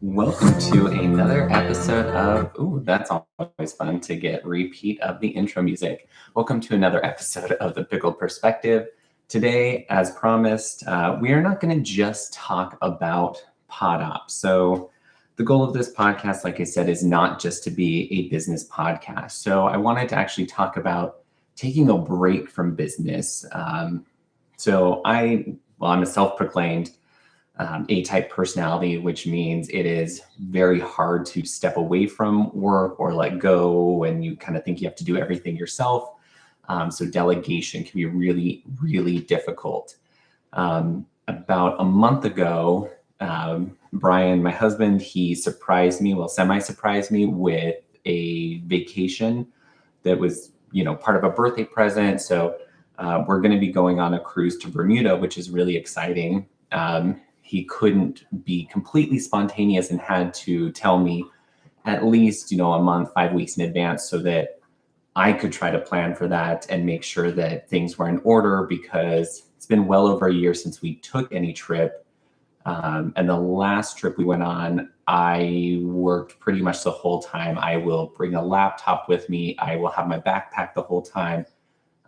Welcome to another episode of, that's always fun to get repeat of the intro music. Welcome to another episode of the Pickled Perspective. Today, as promised, we are not going to just talk about PodOps. So the goal of this podcast, like I said, is not just to be a business podcast. So I wanted to actually talk about taking a break from business. I'm a self-proclaimed A-type personality, which means it is very hard to step away from work or let go, and you kind of think you have to do everything yourself. So delegation can be really, really difficult. About a month ago, Brian, my husband, he semi-surprised me with a vacation that was, part of a birthday present. So we're going to be going on a cruise to Bermuda, which is really exciting. He couldn't be completely spontaneous and had to tell me at least, a month, 5 weeks in advance so that I could try to plan for that and make sure that things were in order, because it's been well over a year since we took any trip. And the last trip we went on, I worked pretty much the whole time. I will bring a laptop with me. I will have my backpack the whole time.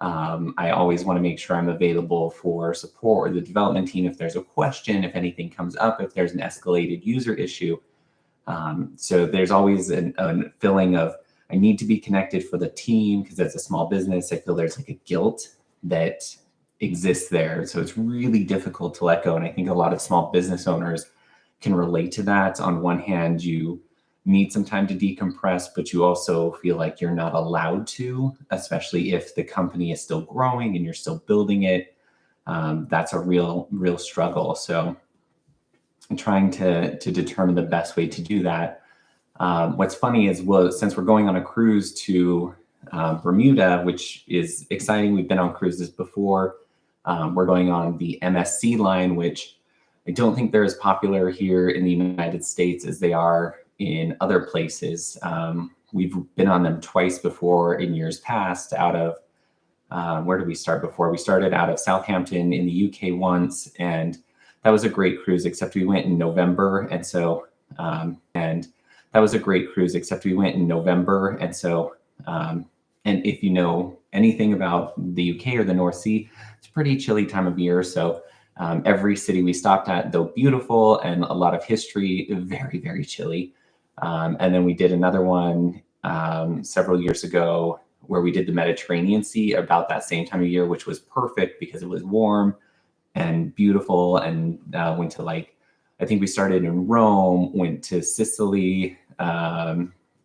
I always want to make sure I'm available for support or the development team if there's a question, if anything comes up, if there's an escalated user issue. So there's always a feeling of I need to be connected for the team, because as a small business, I feel there's like a guilt that exists there. So it's really difficult to let go. And I think a lot of small business owners can relate to that. On one hand, you need some time to decompress, but you also feel like you're not allowed to, especially if the company is still growing and you're still building it. That's a real struggle. So I'm trying to determine the best way to do that. What's funny is, since we're going on a cruise to Bermuda, which is exciting, we've been on cruises before. We're going on the MSC line, which I don't think they're as popular here in the United States as they are in other places. We've been on them twice before in years past out of, where did we start before? We started out of Southampton in the UK once, and that was a great cruise, except we went in November. And so, and if you know anything about the UK or the North Sea, it's a pretty chilly time of year. So every city we stopped at, though beautiful and a lot of history, very, very chilly. And then we did another one several years ago where we did the Mediterranean Sea about that same time of year, which was perfect because it was warm and beautiful. And went to I think we started in Rome, went to Sicily,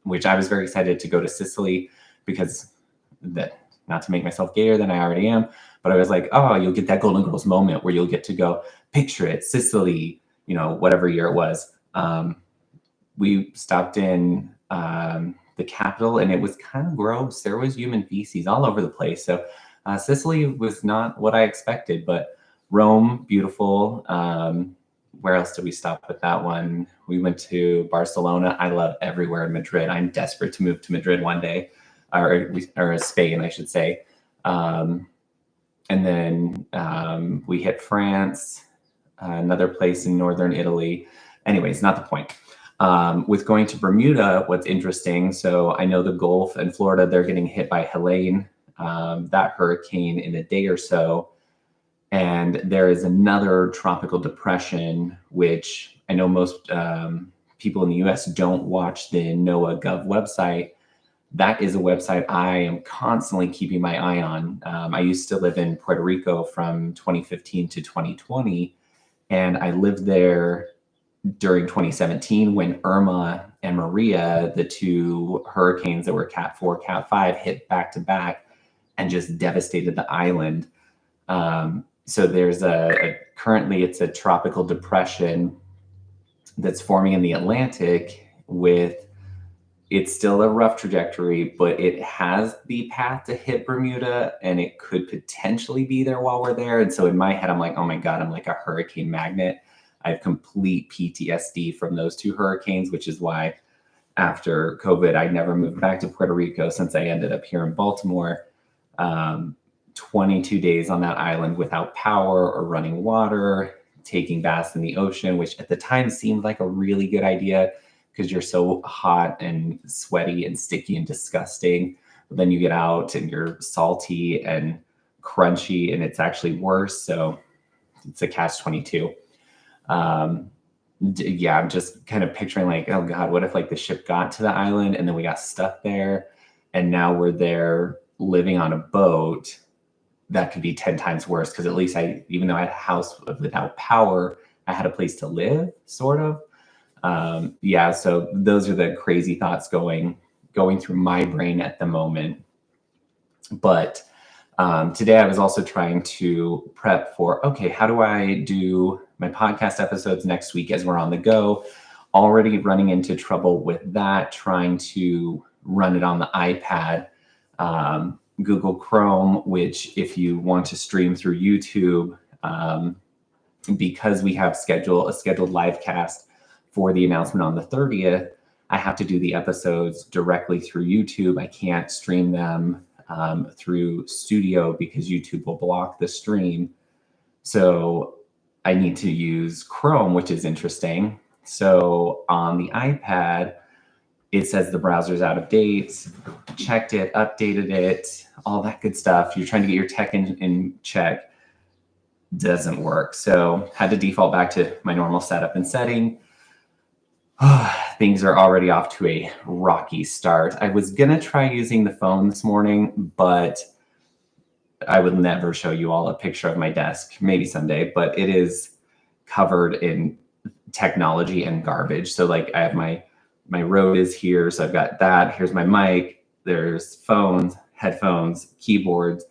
which I was very excited to go to Sicily because not to make myself gayer than I already am, but I was like, oh, you'll get that Golden Girls moment where you'll get to go picture it, Sicily, whatever year it was. We stopped in the capital, and it was kind of gross. There was human feces all over the place. So Sicily was not what I expected, but Rome, beautiful. Where else did we stop with that one? We went to Barcelona. I love everywhere in Madrid. I'm desperate to move to Madrid one day, or Spain, I should say. And then we hit France, another place in northern Italy. Anyways, not the point. With going to Bermuda, what's interesting, so I know the Gulf and Florida, they're getting hit by Helene, that hurricane, in a day or so. And there is another tropical depression, which I know most people in the US don't watch the NOAA Gov website. That is a website I am constantly keeping my eye on. I used to live in Puerto Rico from 2015 to 2020, and I lived there during 2017 when Irma and Maria, the two hurricanes that were Cat 4, Cat 5, hit back to back and just devastated the island. So there's currently it's a tropical depression that's forming in the Atlantic it's still a rough trajectory, but it has the path to hit Bermuda, and it could potentially be there while we're there. And so in my head, I'm like, oh my God, I'm like a hurricane magnet. I have complete PTSD from those two hurricanes, which is why after COVID, I never moved back to Puerto Rico since I ended up here in Baltimore. 22 days on that island without power or running water, taking baths in the ocean, which at the time seemed like a really good idea because you're so hot and sweaty and sticky and disgusting. But then you get out and you're salty and crunchy, and it's actually worse. So it's a catch 22. Yeah, I'm just kind of picturing like, oh God, what if like the ship got to the island and then we got stuck there and now we're there living on a boat? That could be 10 times worse because at least even though I had a house without power, I had a place to live, sort of. Yeah, so those are the crazy thoughts going through my brain at the moment. But today I was also trying to prep for, okay, how do I do my podcast episodes next week as we're on the go? Already running into trouble with that, trying to run it on the iPad. Google Chrome, which if you want to stream through YouTube, because we have a scheduled live cast for the announcement on the 30th, I have to do the episodes directly through YouTube. I can't stream them through Studio because YouTube will block the stream. So I need to use Chrome, which is interesting. So on the iPad, it says the browser's out of date, checked it, updated it, all that good stuff. You're trying to get your tech in check. Doesn't work. So had to default back to my normal setup and setting. Things are already off to a rocky start. I was going to try using the phone this morning, but I would never show you all a picture of my desk, maybe someday, but it is covered in technology and garbage. So like I have my Rode is here. So I've got that. Here's my mic. There's phones, headphones, keyboards,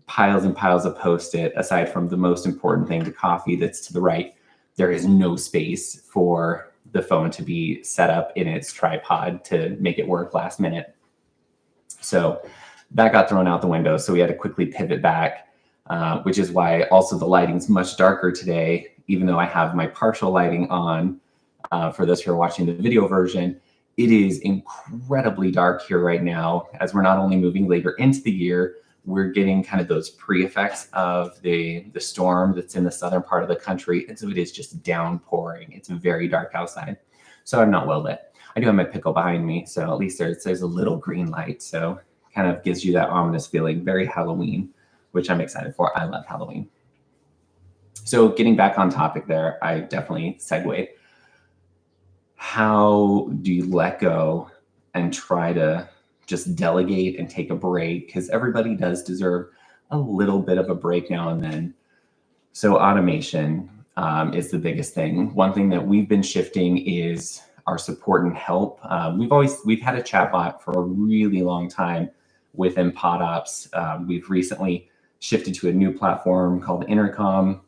piles and piles of Post-it. Aside from the most important thing, the coffee that's to the right, there is no space for the phone to be set up in its tripod to make it work last minute. So that got thrown out the window. So we had to quickly pivot back, which is why also the lighting's much darker today, even though I have my partial lighting on. For those who are watching the video version, it is incredibly dark here right now as we're not only moving later into the year, we're getting kind of those pre-effects of the storm that's in the southern part of the country. And so it is just downpouring. It's very dark outside. So I'm not well lit. I do have my pickle behind me. So at least there's a little green light. So kind of gives you that ominous feeling, very Halloween, which I'm excited for. I love Halloween. So getting back on topic there, I definitely segued. How do you let go and try to just delegate and take a break? Because everybody does deserve a little bit of a break now and then. So automation is the biggest thing. One thing that we've been shifting is our support and help. We've had a chatbot for a really long time within PodOps. We've recently shifted to a new platform called Intercom.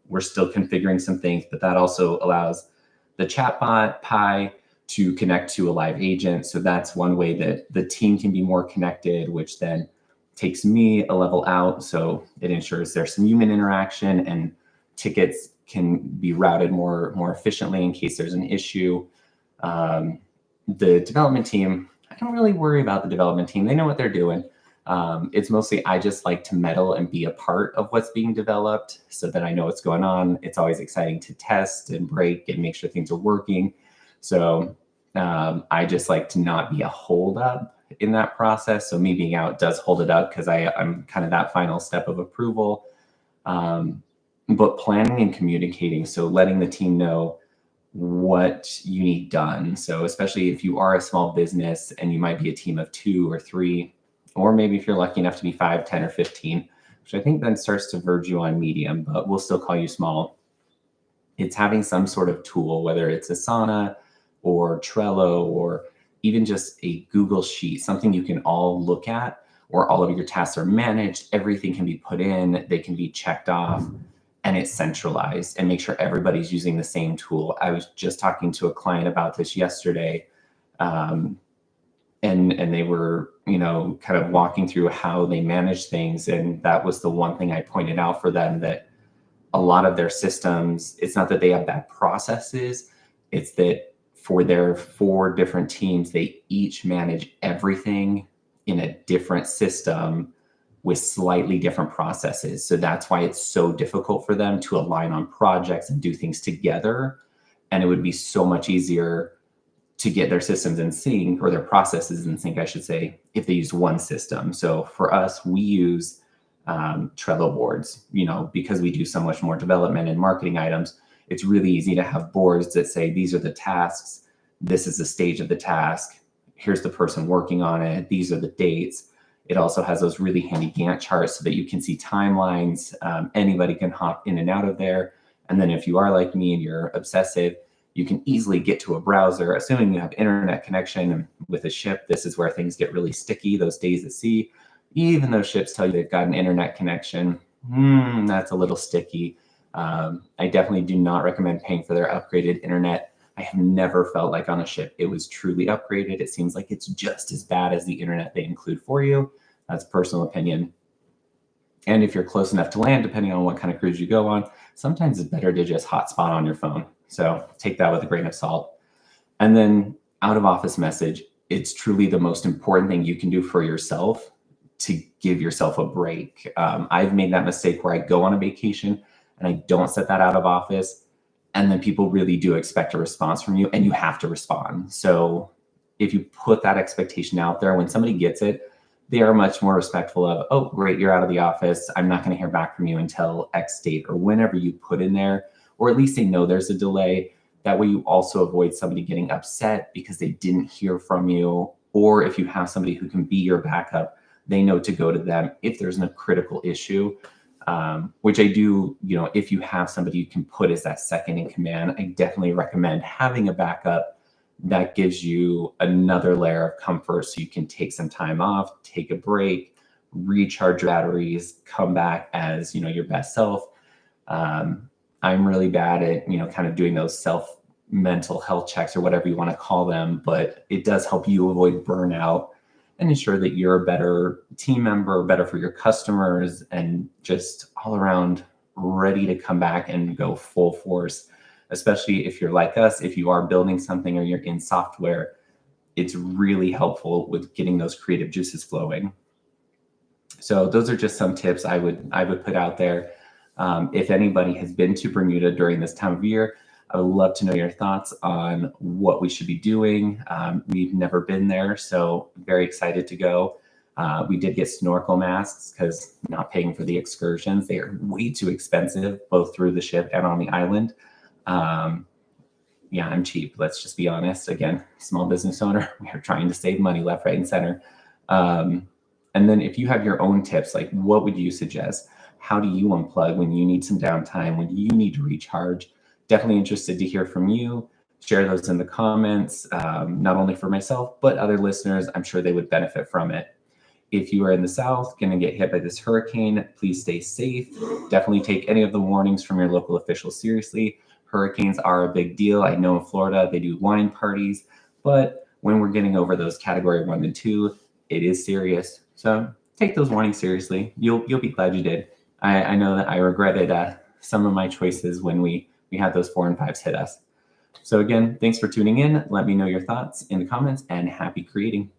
We're still configuring some things, but that also allows the chatbot Pi to connect to a live agent. So that's one way that the team can be more connected, which then takes me a level out. So it ensures there's some human interaction and tickets can be routed more efficiently in case there's an issue. The development team, I don't really worry about the development team. They know what they're doing. It's mostly I just like to meddle and be a part of what's being developed so that I know what's going on. It's always exciting to test and break and make sure things are working. So I just like to not be a holdup in that process. So me being out does hold it up because I'm kind of that final step of approval. But planning and communicating, so letting the team know what you need done. So especially if you are a small business and you might be a team of 2 or 3, or maybe if you're lucky enough to be 5, 10, or 15, which I think then starts to verge you on medium, but we'll still call you small. It's having some sort of tool, whether it's Asana or Trello or even just a Google Sheet, something you can all look at where all of your tasks are managed, everything can be put in, they can be checked off, and it's centralized, and make sure everybody's using the same tool. I was just talking to a client about this yesterday, and they were, kind of walking through how they manage things. And that was the one thing I pointed out for them, that a lot of their systems, it's not that they have bad processes, it's that for their 4 different teams, they each manage everything in a different system. with slightly different processes. So that's why it's so difficult for them to align on projects and do things together. And it would be so much easier to get their systems in sync, or their processes in sync, I should say, if they use one system. So for us, we use Trello boards, because we do so much more development and marketing items. It's really easy to have boards that say, these are the tasks, this is the stage of the task, here's the person working on it, these are the dates. It also has those really handy Gantt charts so that you can see timelines. Anybody can hop in and out of there. And then if you are like me and you're obsessive, you can easily get to a browser, assuming you have internet connection. And with a ship, this is where things get really sticky, those days at sea. Even though ships tell you they've got an internet connection, that's a little sticky. I definitely do not recommend paying for their upgraded internet. I have never felt like on a ship it was truly upgraded. It seems like it's just as bad as the internet they include for you. That's personal opinion. And if you're close enough to land, depending on what kind of cruise you go on, sometimes it's better to just hotspot on your phone. So take that with a grain of salt. And then out of office message, it's truly the most important thing you can do for yourself to give yourself a break. I've made that mistake where I go on a vacation and I don't set that out of office. And then people really do expect a response from you, and you have to respond. So if you put that expectation out there, when somebody gets it, they are much more respectful of, oh, great, you're out of the office. I'm not going to hear back from you until X date, or whenever you put in there, or at least they know there's a delay. That way you also avoid somebody getting upset because they didn't hear from you. Or if you have somebody who can be your backup, they know to go to them if there's a critical issue. Which I do, if you have somebody you can put as that second in command, I definitely recommend having a backup. That gives you another layer of comfort, so you can take some time off, take a break, recharge your batteries, come back as, your best self. I'm really bad at, kind of doing those self mental health checks, or whatever you want to call them, but it does help you avoid burnout and ensure that you're a better team member, better for your customers, and just all around ready to come back and go full force. Especially if you're like us, if you are building something or you're in software, it's really helpful with getting those creative juices flowing. So those are just some tips I would put out there. If anybody has been to Bermuda during this time of year, I would love to know your thoughts on what we should be doing. We've never been there, so very excited to go. We did get snorkel masks because not paying for the excursions. They are way too expensive, both through the ship and on the island. Yeah, I'm cheap. Let's just be honest. Again, small business owner, we are trying to save money left, right, and center. And then if you have your own tips, like what would you suggest? How do you unplug when you need some downtime, when you need to recharge? Definitely interested to hear from you. Share those in the comments, not only for myself, but other listeners. I'm sure they would benefit from it. If you are in the South, going to get hit by this hurricane, please stay safe. Definitely take any of the warnings from your local officials seriously. Hurricanes are a big deal. I know in Florida, they do wine parties, but when we're getting over those category 1 and 2, it is serious. So take those warnings seriously. You'll be glad you did. I know that I regretted some of my choices when we had those 4 and 5s hit us. So again, thanks for tuning in. Let me know your thoughts in the comments, and happy creating.